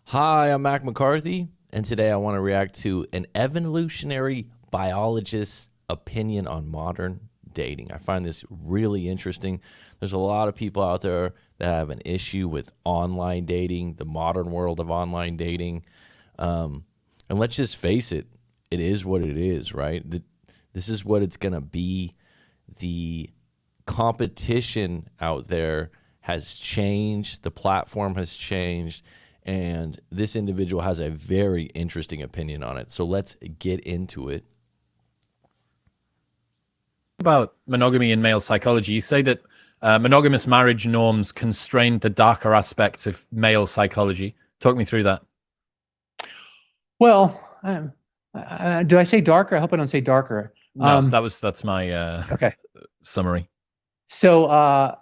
Hi, I'm Mac McCarthy, and today I want to react to an evolutionary biologist's opinion on modern dating. I find this really interesting. There's a lot of people out there that have an issue with online dating, the modern world of online dating. And let's just face it, it is what it is, right? This is what it's going to be. The competition out there has changed, the platform has changed, and this individual has a very interesting opinion on it. So let's get into it. About monogamy in male psychology, you say that monogamous marriage norms constrain the darker aspects of male psychology. Talk me through that. Well, do I say darker? I hope I don't say darker. No, that's my Okay. summary. So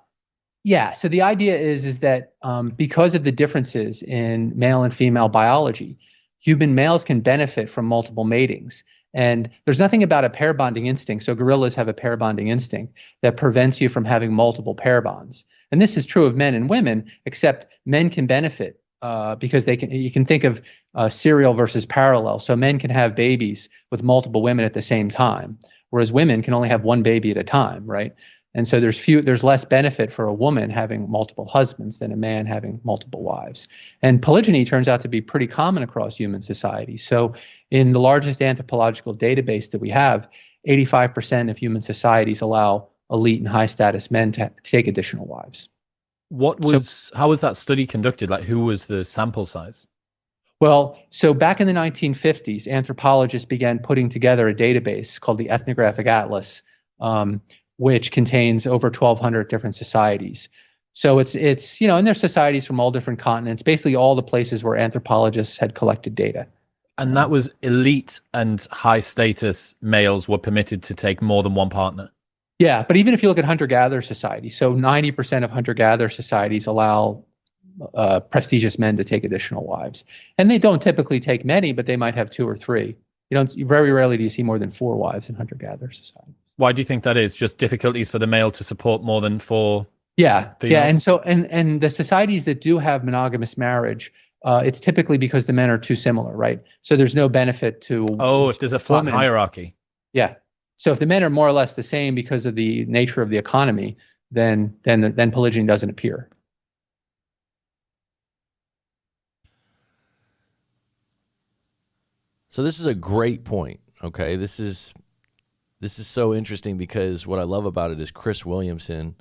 yeah, so the idea is that because of the differences in male and female biology, human males can benefit from multiple matings. And there's nothing about a pair bonding instinct. So gorillas have a pair bonding instinct that prevents you from having multiple pair bonds. And this is true of men and women, except men can benefit because you can think of serial versus parallel. So men can have babies with multiple women at the same time, whereas women can only have one baby at a time, right? And so there's less benefit for a woman having multiple husbands than a man having multiple wives. And polygyny turns out to be pretty common across human society. So in the largest anthropological database that we have, 85% of human societies allow elite and high status men to take additional wives. How was that study conducted? Like, who was the sample size? Well, so back in the 1950s, anthropologists began putting together a database called the Ethnographic Atlas, which contains over 1,200 different societies. So it's and there's societies from all different continents, basically all the places where anthropologists had collected data. And that was elite and high status males were permitted to take more than one partner. Yeah, but even if you look at hunter-gatherer societies, so 90% of hunter-gatherer societies allow prestigious men to take additional wives. And they don't typically take many, but they might have 2 or 3. Very rarely do you see more than 4 wives in hunter-gatherer society. Why do you think that is? Just difficulties for the male to support more than 4 females? Yeah, and so and the societies that do have monogamous marriage, it's typically because the men are too similar, right? So there's no benefit to if there's a flat hierarchy. Yeah. So if the men are more or less the same because of the nature of the economy, then polygyny doesn't appear. So this is a great point. Okay, this is so interesting because what I love about it is Chris Williamson,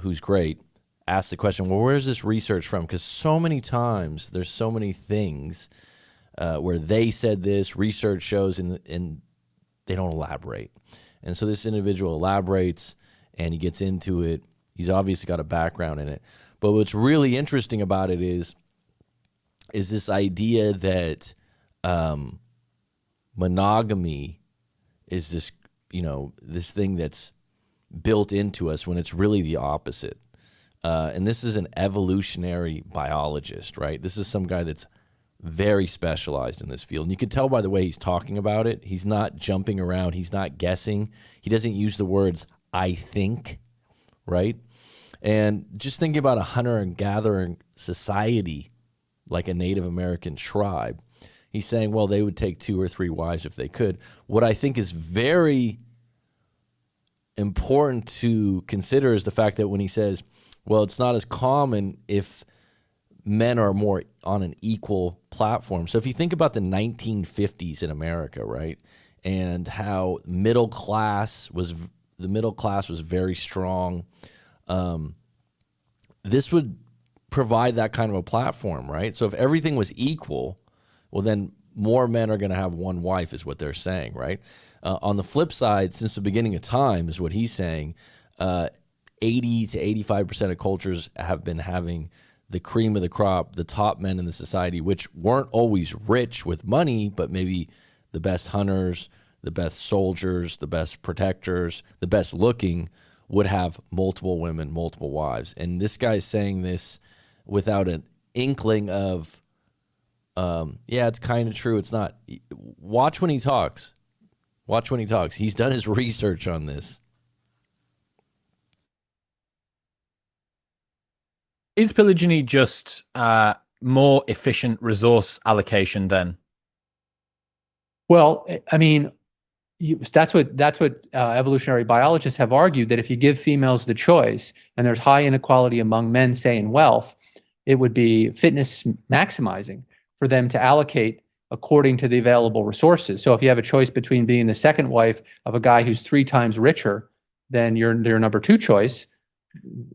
who's great, asked the question, well, where's this research from? Because so many times there's so many things where they said this, research shows, and they don't elaborate. And so this individual elaborates and he gets into it. He's obviously got a background in it. But what's really interesting about it is this idea that monogamy is this, this thing that's built into us when it's really the opposite. And this is an evolutionary biologist, right? This is some guy that's very specialized in this field. And you can tell by the way he's talking about it. He's not jumping around. He's not guessing. He doesn't use the words, I think, right? And just thinking about a hunter and gathering society, like a Native American tribe, he's saying, well, they would take 2 or 3 wives if they could. What I think is very important to consider is the fact that when he says, well, it's not as common if men are more on an equal platform. So if you think about the 1950s in America, right, and how the middle class was very strong, this would provide that kind of a platform, right? So if everything was equal, well, then more men are going to have one wife is what they're saying, right? On the flip side, since the beginning of time is what he's saying, 80 to 85% of cultures have been having the cream of the crop, the top men in the society, which weren't always rich with money, but maybe the best hunters, the best soldiers, the best protectors, the best looking would have multiple women, multiple wives. And this guy's saying this without an inkling of, yeah, it's kind of true. It's not. Watch when he talks. Watch when he talks. He's done his research on this. Is polygyny just more efficient resource allocation then? Well, I mean, that's what evolutionary biologists have argued, that if you give females the choice and there's high inequality among men, say in wealth, it would be fitness maximizing for them to allocate according to the available resources. So if you have a choice between being the second wife of a guy who's 3 times richer than your number 2 choice,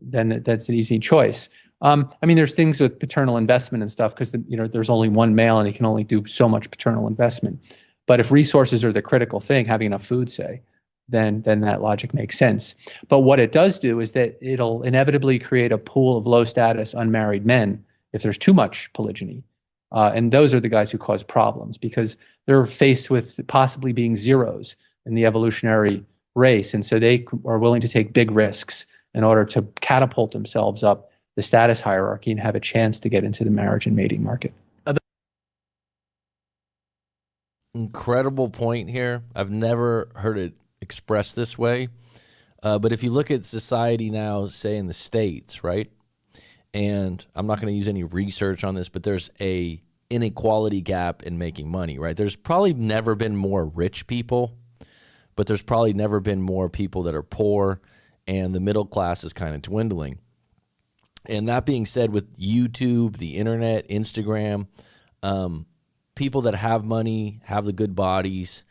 then that's an easy choice. I mean, there's things with paternal investment and stuff, because there's only one male and he can only do so much paternal investment. But if resources are the critical thing, having enough food, say, then that logic makes sense. But what it does do is that it'll inevitably create a pool of low status unmarried men if there's too much polygyny. And those are the guys who cause problems, because they're faced with possibly being zeros in the evolutionary race. And so they are willing to take big risks in order to catapult themselves up the status hierarchy and have a chance to get into the marriage and mating market. Incredible point here. I've never heard it expressed this way. But if you look at society now, say in the States, right? And I'm not going to use any research on this, but there's a inequality gap in making money, right? There's probably never been more rich people, but there's probably never been more people that are poor, and the middle class is kind of dwindling. And that being said, with YouTube, the internet, Instagram, people that have money, have the good bodies,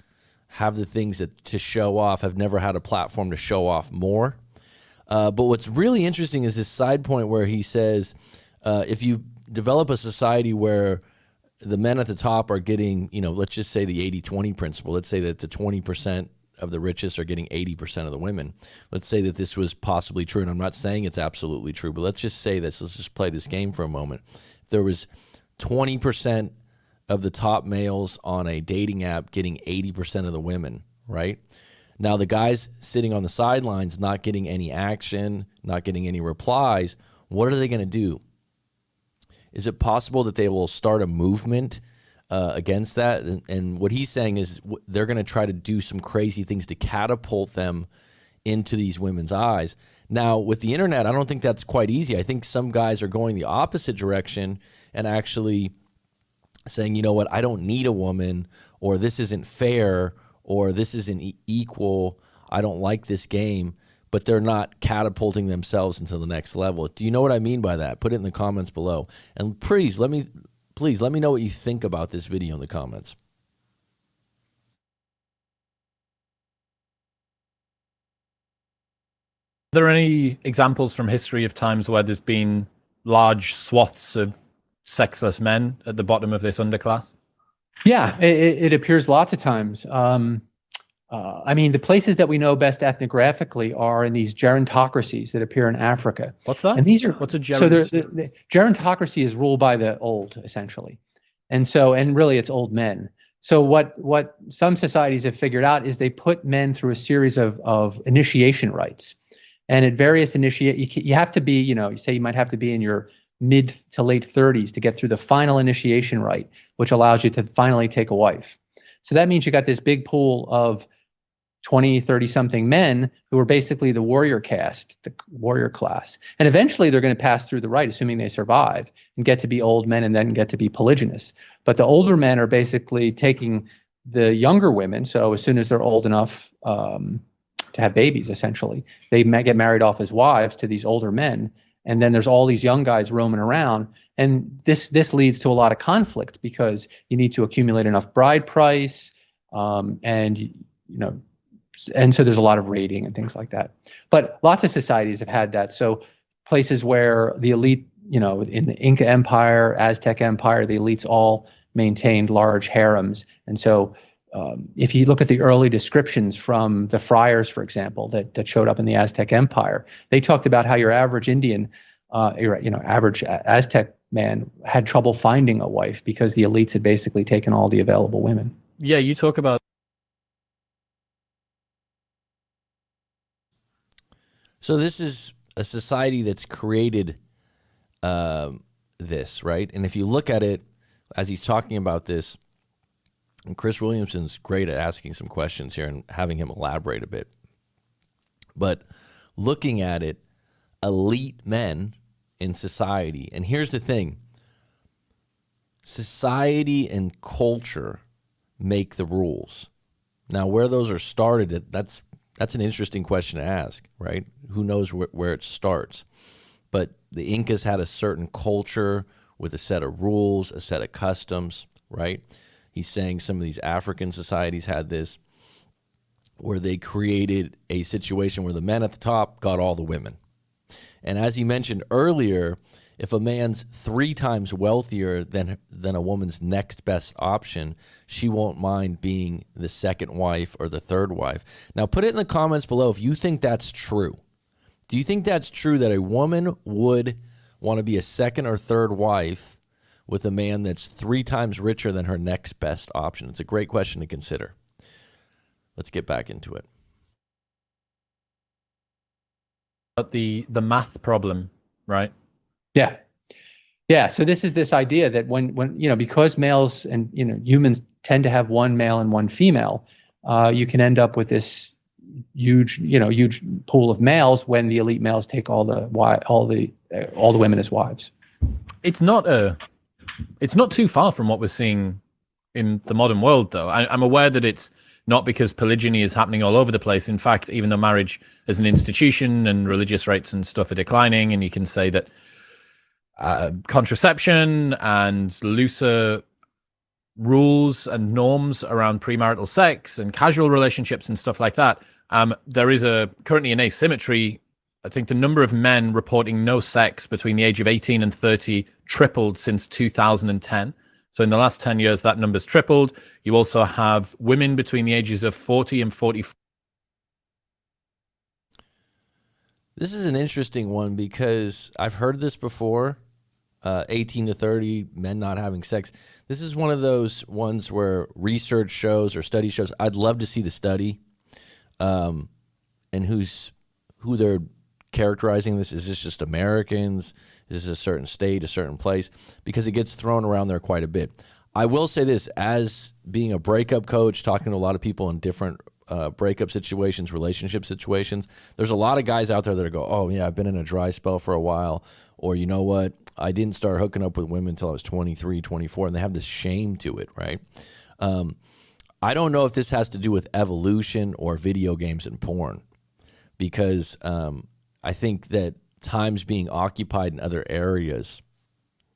have the things to show off, have never had a platform to show off more. But what's really interesting is this side point where he says, if you develop a society where the men at the top are getting, let's just say the 80-20 principle. Let's say that the 20% of the richest are getting 80% of the women. Let's say that this was possibly true, and I'm not saying it's absolutely true, but let's just say this. Let's just play this game for a moment. If there was 20% of the top males on a dating app getting 80% of the women, right? Now, the guys sitting on the sidelines, not getting any action, not getting any replies, what are they going to do? Is it possible that they will start a movement against that? And what he's saying is they're going to try to do some crazy things to catapult them into these women's eyes. Now, with the internet, I don't think that's quite easy. I think some guys are going the opposite direction and actually saying, you know what, I don't need a woman, or this isn't fair, or this isn't equal. I don't like this game, but they're not catapulting themselves into the next level. Do you know what I mean by that? Put it in the comments below. And please let me know what you think about this video in the comments. Are there any examples from history of times where there's been large swaths of sexless men at the bottom of this underclass? Yeah, it appears lots of times. I mean, the places that we know best ethnographically are in these gerontocracies that appear in Africa. What's that? And these are what's a so geront? the gerontocracy is ruled by the old, essentially, and really it's old men. So what some societies have figured out is they put men through a series of initiation rites, and at various you have to be, you say you might have to be in your mid to late 30s to get through the final initiation rite, which allows you to finally take a wife. So that means you got this big pool of 20, 30 something men who are basically the warrior caste, the warrior class. And eventually they're going to pass through the rite, assuming they survive, and get to be old men and then get to be polygynous. But the older men are basically taking the younger women. So as soon as they're old enough to have babies, essentially, they get married off as wives to these older men. And then there's all these young guys roaming around. And this leads to a lot of conflict, because you need to accumulate enough bride price, and so there's a lot of raiding and things like that. But lots of societies have had that. So places where the elite, in the Inca Empire, Aztec Empire, the elites all maintained large harems. And so if you look at the early descriptions from the friars, for example, that showed up in the Aztec Empire, they talked about how your average Indian, average Aztec man had trouble finding a wife because the elites had basically taken all the available women. Yeah, you talk about. So this is a society that's created this, right? And if you look at it, as he's talking about this, and Chris Williamson's great at asking some questions here and having him elaborate a bit. But looking at it, elite men in society, and here's the thing, society and culture make the rules. Now, where those are started, that's an interesting question to ask, right? Who knows where it starts? But the Incas had a certain culture with a set of rules, a set of customs, right? He's saying some of these African societies had this, where they created a situation where the men at the top got all the women. And as he mentioned earlier, if a man's 3 times wealthier than a woman's next best option, she won't mind being the second wife or the third wife. Now, put it in the comments below if you think that's true. Do you think that's true that a woman would want to be a second or third wife with a man that's 3 times richer than her next best option? It's a great question to consider. Let's get back into it. But the math problem, right? Yeah. Yeah. So this idea that when because males and humans tend to have one male and one female, you can end up with this huge pool of males when the elite males take all the women as wives. It's not too far from what we're seeing in the modern world, though. I'm aware that it's not because polygyny is happening all over the place. In fact, even though marriage as an institution and religious rights and stuff are declining, and you can say that contraception and looser rules and norms around premarital sex and casual relationships and stuff like that, there is currently an asymmetry. I think the number of men reporting no sex between the age of 18 and 30 tripled since 2010. So in the last 10 years, that number's tripled. You also have women between the ages of 40 and 44. This is an interesting one because I've heard this before, 18 to 30, men not having sex. This is one of those ones where research shows or study shows. I'd love to see the study and who they're characterizing this. Is this just Americans? Is this a certain state, a certain place? Because it gets thrown around there quite a bit. I will say this, as being a breakup coach, talking to a lot of people in different breakup situations, relationship situations, there's a lot of guys out there that go, oh, yeah, I've been in a dry spell for a while. Or, you know what, I didn't start hooking up with women until I was 23, 24, and they have this shame to it, right? I don't know if this has to do with evolution or video games and porn, because I think that time's being occupied in other areas.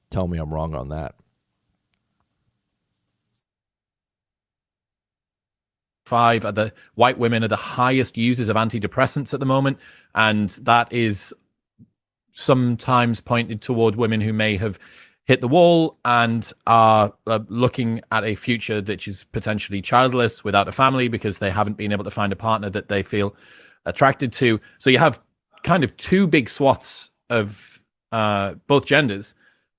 Tell me I'm wrong on that. The white women are the highest users of antidepressants at the moment, and that is sometimes pointed toward women who may have hit the wall and are looking at a future that is potentially childless, without a family, because they haven't been able to find a partner that they feel attracted to. So you have kind of 2 big swaths of both genders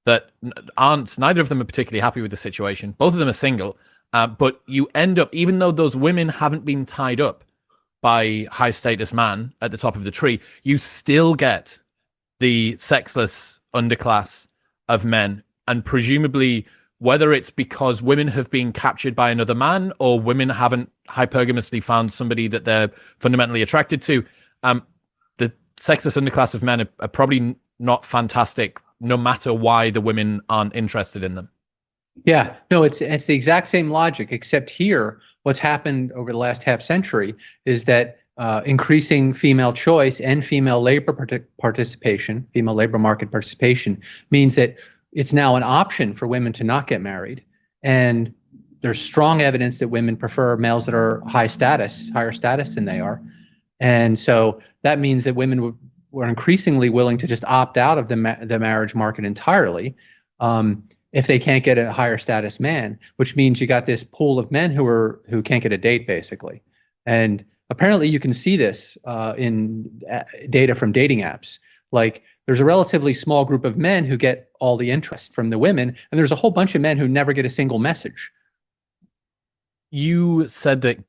that neither of them are particularly happy with the situation. Both of them are single, but you end up, even though those women haven't been tied up by high status man at the top of the tree, you still get the sexless underclass of men. And presumably, whether it's because women have been captured by another man or women haven't hypergamously found somebody that they're fundamentally attracted to, the sexist underclass of men are probably not fantastic, no matter why the women aren't interested in them. Yeah, no, it's the exact same logic, except here, what's happened over the last half century is that increasing female choice and female labor participation, female labor market participation, means that it's now an option for women to not get married. And there's strong evidence that women prefer males that are higher status than they are. And so that means that women were increasingly willing to just opt out of the marriage market entirely if they can't get a higher status man, which means you got this pool of men who can't get a date, basically. And apparently you can see this in data from dating apps. Like, there's a relatively small group of men who get all the interest from the women, and there's a whole bunch of men who never get a single message. You said that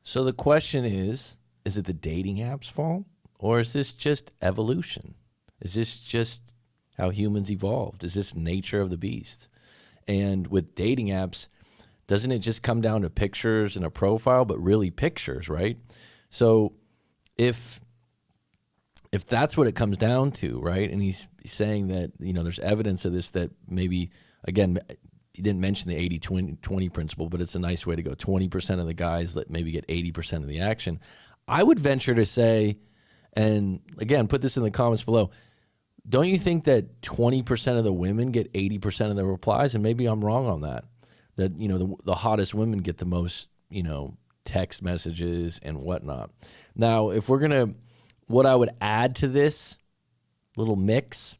So the question is it the dating app's fault? Or is this just evolution? Is this just how humans evolved? Is this nature of the beast? And with dating apps, doesn't it just come down to pictures and a profile, but really pictures, right? So if if that's what it comes down to, right? And he's saying that, there's evidence of this, that maybe, again, he didn't mention the 80-20 principle, but it's a nice way to go. 20% of the guys that maybe get 80% of the action. I would venture to say, and again, put this in the comments below, don't you think that 20% of the women get 80% of the replies? And maybe I'm wrong on that. That, the hottest women get the most, text messages and whatnot. Now, if we're going to, what I would add to this little mix,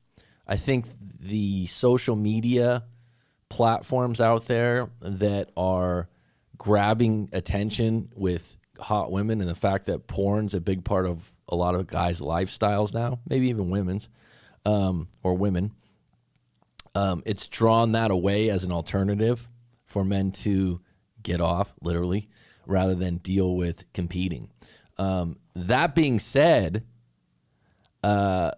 I think the social media platforms out there that are grabbing attention with hot women, and the fact that porn's a big part of a lot of guys' lifestyles now, maybe even women's, or women, it's drawn that away as an alternative for men to get off, literally, rather than deal with competing. That being said, a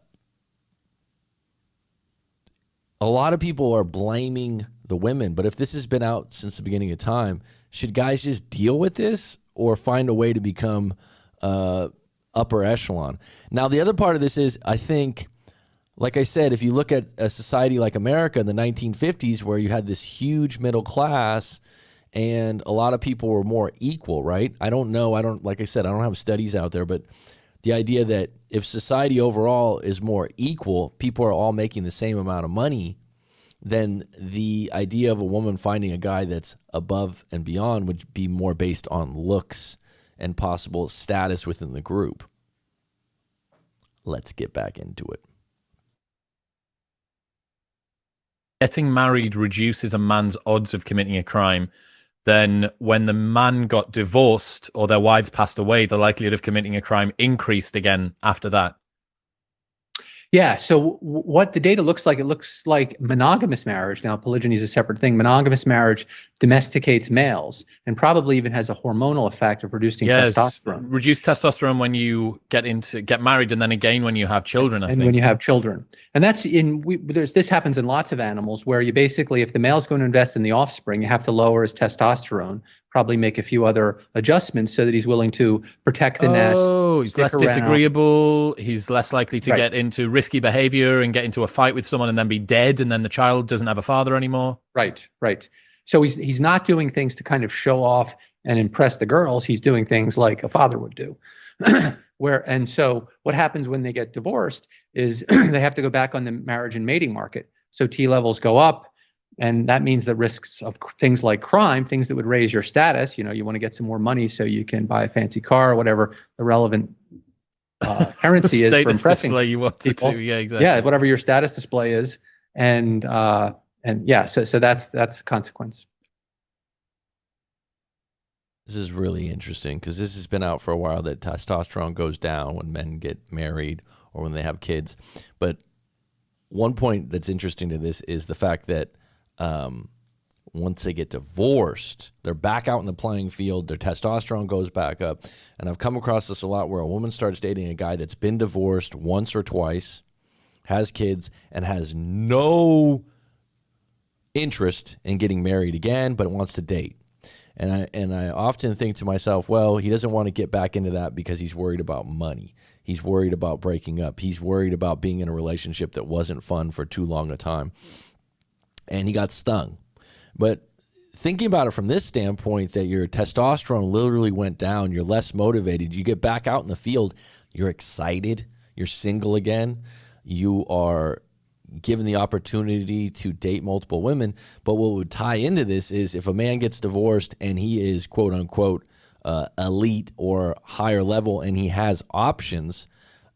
lot of people are blaming the women, but if this has been out since the beginning of time, should guys just deal with this or find a way to become upper echelon? Now, the other part of this is, I think, like I said, if you look at a society like America in the 1950s, where you had this huge middle class and a lot of people were more equal, right? Like I said, I don't have studies out there, but the idea that if society overall is more equal, people are all making the same amount of money, then the idea of a woman finding a guy that's above and beyond would be more based on looks and possible status within the group. Let's get back into it. Getting married reduces a man's odds of committing a crime. Then when the man got divorced or their wives passed away, the likelihood of committing a crime increased again after that. Yeah. So what the data looks like, it looks like monogamous marriage. Now, polygyny is a separate thing. Monogamous marriage domesticates males and probably even has a hormonal effect of reducing testosterone. Reduce testosterone when you get married, and then again when you have children. I think when you have children, and that's this happens in lots of animals, where you basically, if the male's going to invest in the offspring, you have to lower his testosterone, probably make a few other adjustments so that he's willing to protect the nest. Oh, he's less disagreeable. He's less likely to get into risky behavior and get into a fight with someone and then be dead, and then the child doesn't have a father anymore. Right. So he's not doing things to kind of show off and impress the girls. He's doing things like a father would do. And so what happens when they get divorced is they have to go back on the marriage and mating market. So T levels go up. And that means the risks of things like crime, things that would raise your status. You want to get some more money so you can buy a fancy car or whatever the relevant currency is for impressing display you want people. To. Yeah, exactly. Yeah, whatever your status display is, and yeah, so that's the consequence. This is really interesting because this has been out for a while, that testosterone goes down when men get married or when they have kids. But one point that's interesting to this is the fact that once they get divorced, they're back out in the playing field, their testosterone goes back up. And I've come across this a lot, where a woman starts dating a guy that's been divorced once or twice, has kids, and has no interest in getting married again, but wants to date. And I often think to myself, well, he doesn't want to get back into that because he's worried about money. He's worried about breaking up. He's worried about being in a relationship that wasn't fun for too long a time. And he got stung. But thinking about it from this standpoint, that your testosterone literally went down, you're less motivated, you get back out in the field, you're excited, you're single again, you are given the opportunity to date multiple women. But what would tie into this is, if a man gets divorced and he is quote unquote elite or higher level, and he has options,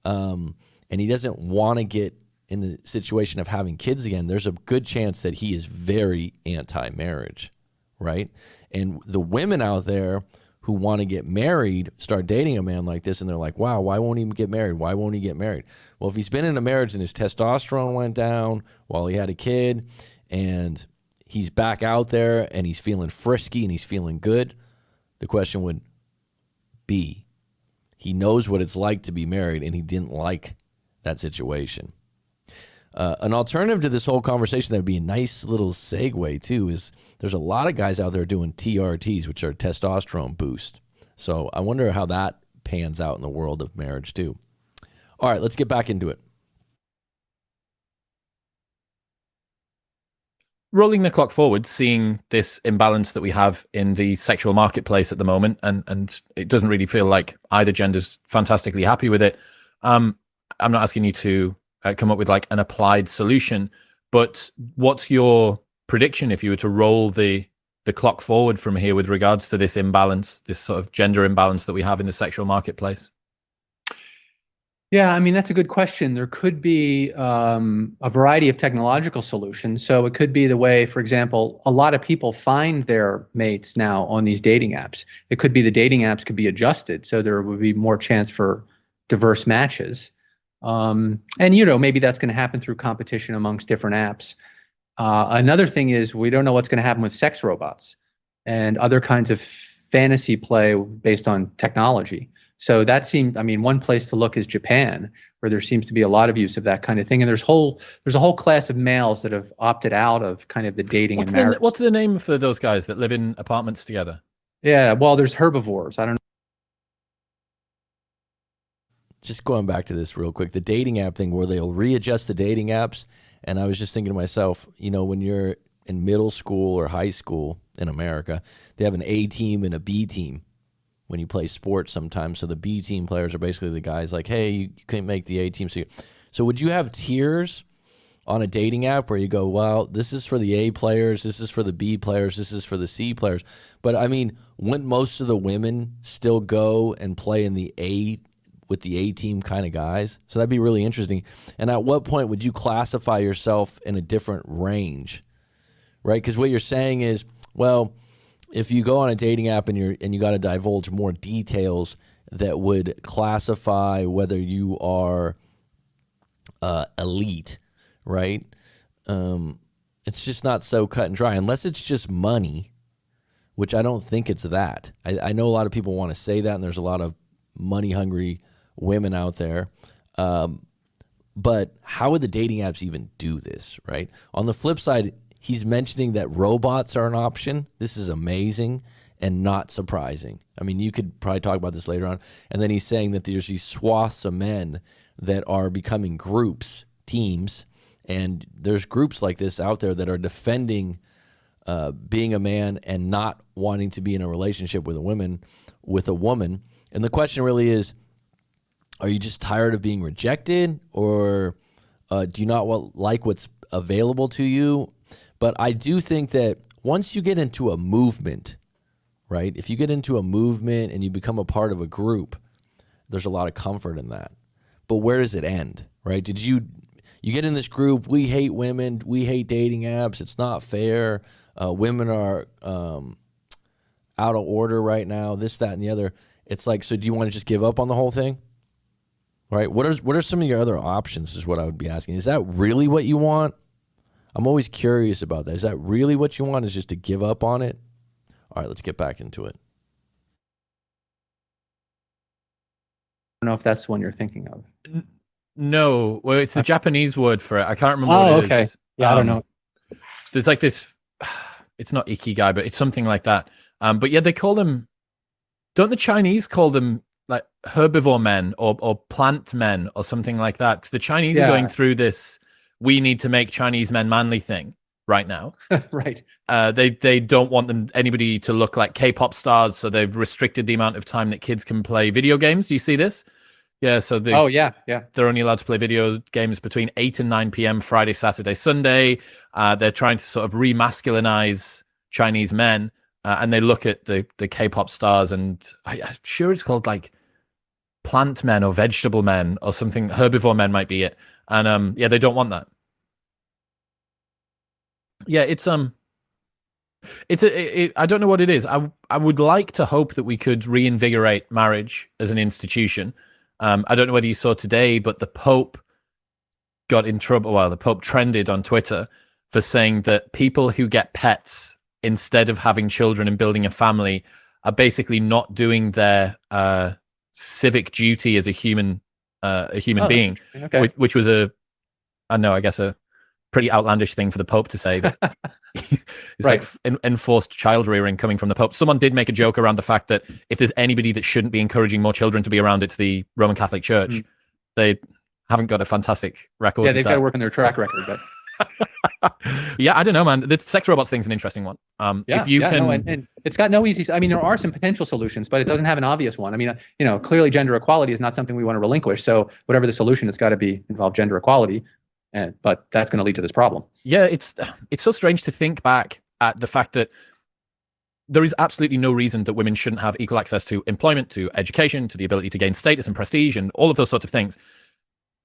and he doesn't want to get in the situation of having kids again, there's a good chance that he is very anti-marriage, right? And the women out there who want to get married start dating a man like this, and they're like, wow, why won't he get married? Why won't he get married? Well, if he's been in a marriage and his testosterone went down while he had a kid, and he's back out there and he's feeling frisky and he's feeling good, the question would be, he knows what it's like to be married, and he didn't like that situation. An alternative to this whole conversation that would be a nice little segue too is, there's a lot of guys out there doing TRTs, which are testosterone boost. So I wonder how that pans out in the world of marriage too. All right, let's get back into it. Rolling the clock forward, seeing this imbalance that we have in the sexual marketplace at the moment, and it doesn't really feel like either gender's fantastically happy with it. I'm not asking you to come up with like an applied solution, but what's your prediction if you were to roll the clock forward from here with regards to this imbalance, this sort of gender imbalance that we have in the sexual marketplace? Yeah, I mean, that's a good question. There could be a variety of technological solutions. So it could be the way, for example, a lot of people find their mates now on these dating apps. It could be the dating apps could be adjusted so there would be more chance for diverse matches. And, maybe that's going to happen through competition amongst different apps. Another thing is we don't know what's going to happen with sex robots and other kinds of fantasy play based on technology. So that seemed, one place to look is Japan, where there seems to be a lot of use of that kind of thing. And there's a whole class of males that have opted out of kind of the dating and marriage. What's the name for those guys that live in apartments together? Yeah, well, there's herbivores. I don't know. Just going back to this real quick, the dating app thing where they'll readjust the dating apps. And I was just thinking to myself, when you're in middle school or high school in America, they have an A team and a B team when you play sports sometimes. So the B team players are basically the guys like, hey, you couldn't make the A team. So would you have tiers on a dating app where you go, well, this is for the A players, this is for the B players, this is for the C players? But wouldn't most of the women still go and play in the A with the A team kind of guys? So that'd be really interesting. And at what point would you classify yourself in a different range, right? Because what you're saying is, well, if you go on a dating app and you got to divulge more details that would classify whether you are elite, right? It's just not so cut and dry unless it's just money, which I don't think it's that. I know a lot of people want to say that, and there's a lot of money hungry women out there. But how would the dating apps even do this, right? On the flip side, he's mentioning that robots are an option. This is amazing and not surprising. You could probably talk about this later on. And then he's saying that there's these swaths of men that are becoming groups, teams, and there's groups like this out there that are defending being a man and not wanting to be in a relationship with a woman. And the question really is, are you just tired of being rejected, or do you not like what's available to you? But I do think that once you get into a movement, right? If you get into a movement and you become a part of a group, there's a lot of comfort in that. But where does it end, right? You get in this group, we hate women, we hate dating apps, it's not fair, women are out of order right now, this, that, and the other. It's like, so do you want to just give up on the whole thing? Right? What are some of your other options is what I would be asking. Is that really what you want? I'm always curious about that. Is that really what you want, is just to give up on it? All right, let's get back into it. I don't know if that's the one you're thinking of. No. Well, it's a Japanese word for it. I can't remember what it is. Yeah, I don't know. There's like this, it's not ikigai, but it's something like that. But yeah, they call them, don't the Chinese call them like herbivore men or plant men or something like that? Because the Chinese are going through this, we need to make Chinese men manly thing right now. Right. They don't want anybody to look like K-pop stars, so they've restricted the amount of time that kids can play video games. Do you see this? Yeah, so they're only allowed to play video games between 8 and 9 p.m. Friday, Saturday, Sunday. They're trying to sort of remasculinize Chinese men, and they look at the K-pop stars, and I'm sure it's called like plant men or vegetable men or something. Herbivore men might be it. And they don't want that. Yeah, I don't know what it is. I would like to hope that we could reinvigorate marriage as an institution. I don't know whether you saw today, but the Pope got in trouble. Well, the Pope trended on Twitter for saying that people who get pets instead of having children and building a family are basically not doing their civic duty as a human being, okay. which was a pretty outlandish thing for the Pope to say. That it's right. Like enforced child rearing coming from the Pope. Someone did make a joke around the fact that if there's anybody that shouldn't be encouraging more children to be around, it's the Roman Catholic Church. they haven't got a fantastic record. Yeah, they've got to work on their track record, but. Yeah, I don't know, man. The sex robots thing's an interesting one. If you can, no, and it's got no easy. I mean, there are some potential solutions, but it doesn't have an obvious one. I mean, clearly gender equality is not something we want to relinquish. So whatever the solution, it's got to involve gender equality, but that's going to lead to this problem. Yeah, it's so strange to think back at the fact that there is absolutely no reason that women shouldn't have equal access to employment, to education, to the ability to gain status and prestige, and all of those sorts of things.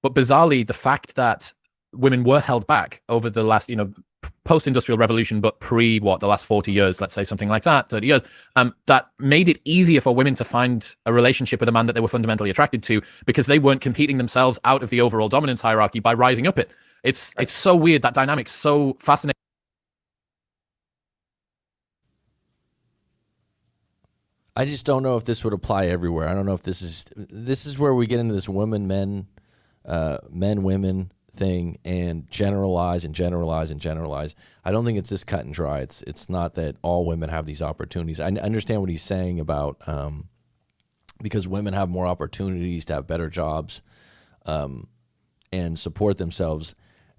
But bizarrely, the fact that women were held back over the last, post-industrial revolution, but the last 40 years, let's say something like that, 30 years, that made it easier for women to find a relationship with a man that they were fundamentally attracted to, because they weren't competing themselves out of the overall dominance hierarchy by rising up it. It's so weird. That dynamic's so fascinating. I just don't know if this would apply everywhere. I don't know if this is where we get into this women, women thing and generalize. I don't think it's this cut and dry. It's not that all women have these opportunities. I understand what he's saying about because women have more opportunities to have better jobs and support themselves.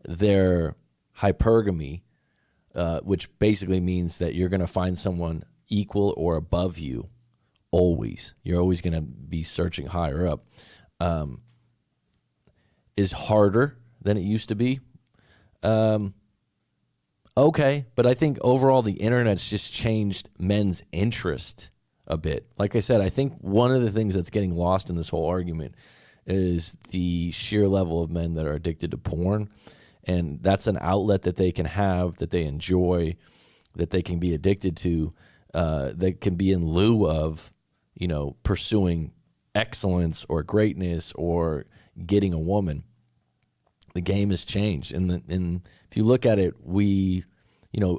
Their hypergamy, which basically means that you're going to find someone equal or above you always. You're always going to be searching higher up. Is harder than it used to be. Okay, but I think overall the internet's just changed men's interest a bit. Like I said, I think one of the things that's getting lost in this whole argument is the sheer level of men that are addicted to porn. And that's an outlet that they can have, that they enjoy, that they can be addicted to, that can be in lieu of, pursuing excellence or greatness or getting a woman. The game has changed. And if you look at it,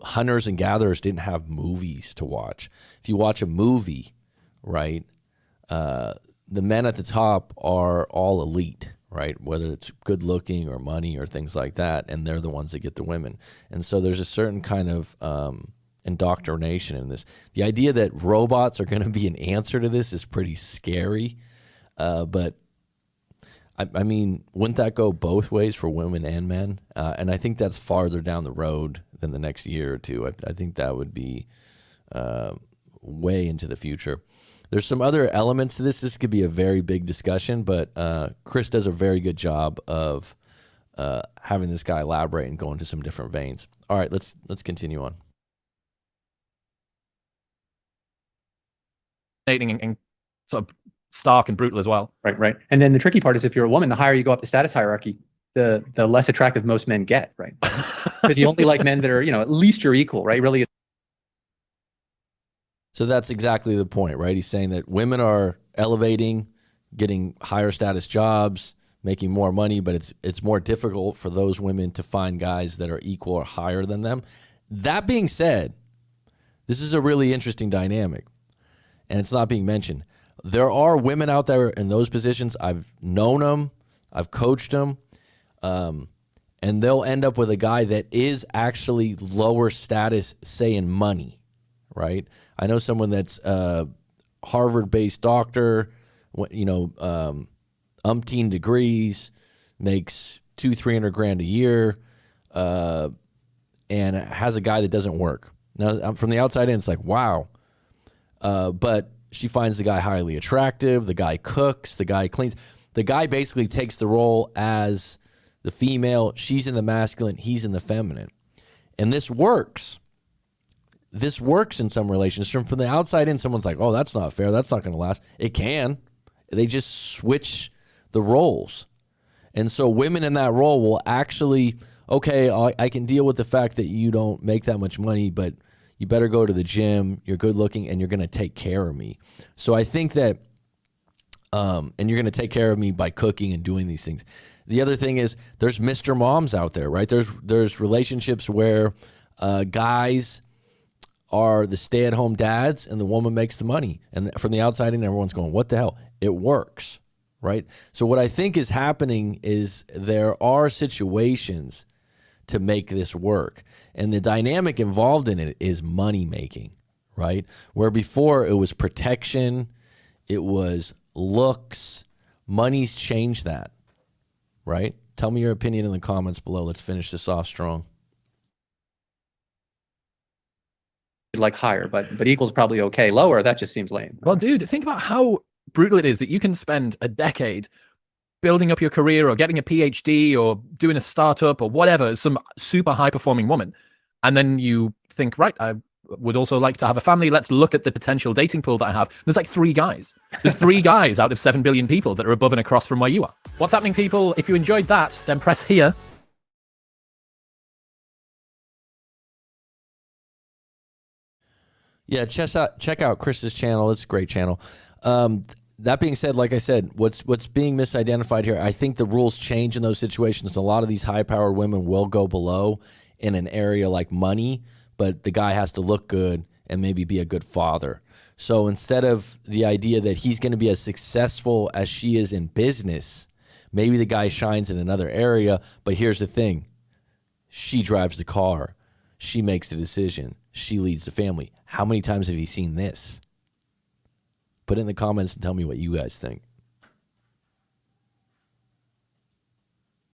hunters and gatherers didn't have movies to watch. If you watch a movie, right, the men at the top are all elite, right, whether it's good looking or money or things like that, and they're the ones that get the women. And so there's a certain kind of indoctrination in this. The idea that robots are going to be an answer to this is pretty scary, but I mean, wouldn't that go both ways for women and men? And I think that's farther down the road than the next year or two. I think that would be way into the future. There's some other elements to this. This could be a very big discussion, but Chris does a very good job of having this guy elaborate and go into some different veins. All right, let's continue on. And sort of stark and brutal as well. Right. And then the tricky part is, if you're a woman, the higher you go up the status hierarchy, the less attractive most men get, right? Because you only like men that are, at least you're equal, right? Really. So that's exactly the point, right? He's saying that women are elevating, getting higher status jobs, making more money, but it's more difficult for those women to find guys that are equal or higher than them. That being said, this is a really interesting dynamic, and it's not being mentioned. There are women out there in those positions. I've known them. I've coached them. And they'll end up with a guy that is actually lower status, say in money, right? I know someone that's a Harvard-based doctor, umpteen degrees, makes $200,000-$300,000 a year, and has a guy that doesn't work. Now, from the outside in, it's like, wow. But she finds the guy highly attractive. The guy cooks. The guy cleans. The guy basically takes the role as the female. She's in the masculine. He's in the feminine. And this works. This works in some relations. From the outside in, someone's like, oh, that's not fair. That's not going to last. It can. They just switch the roles. And so women in that role will actually, okay, I can deal with the fact that you don't make that much money, but you better go to the gym, you're good looking, and you're going to take care of me. So I think that, and you're going to take care of me by cooking and doing these things. The other thing is there's Mr. Moms out there, right? There's relationships where guys are the stay-at-home dads and the woman makes the money. And from the outside in, everyone's going, what the hell? It works, right? So what I think is happening is there are situations to make this work. And the dynamic involved in it is money making, right? Where before it was protection, it was looks. Money's changed that. right? Tell me your opinion in the comments below. Let's finish this off strong. Like higher, but equals probably okay. Lower, that just seems lame. Well, dude, think about how brutal it is that you can spend a decade building up your career or getting a PhD or doing a startup or whatever, some super high performing woman. And then you think, right, I would also like to have a family. Let's look at the potential dating pool that I have. There's like 3 guys. There's 3 guys out of 7 billion people that are above and across from where you are. What's happening, people? If you enjoyed that, then press here. Yeah, check out Chris's channel. It's a great channel. That being said, like I said, what's being misidentified here, I think the rules change in those situations. A lot of these high-powered women will go below in an area like money, but the guy has to look good and maybe be a good father. So instead of the idea that he's going to be as successful as she is in business, maybe the guy shines in another area, but here's the thing. She drives the car. She makes the decision. She leads the family. How many times have you seen this? Put it in the comments and tell me what you guys think.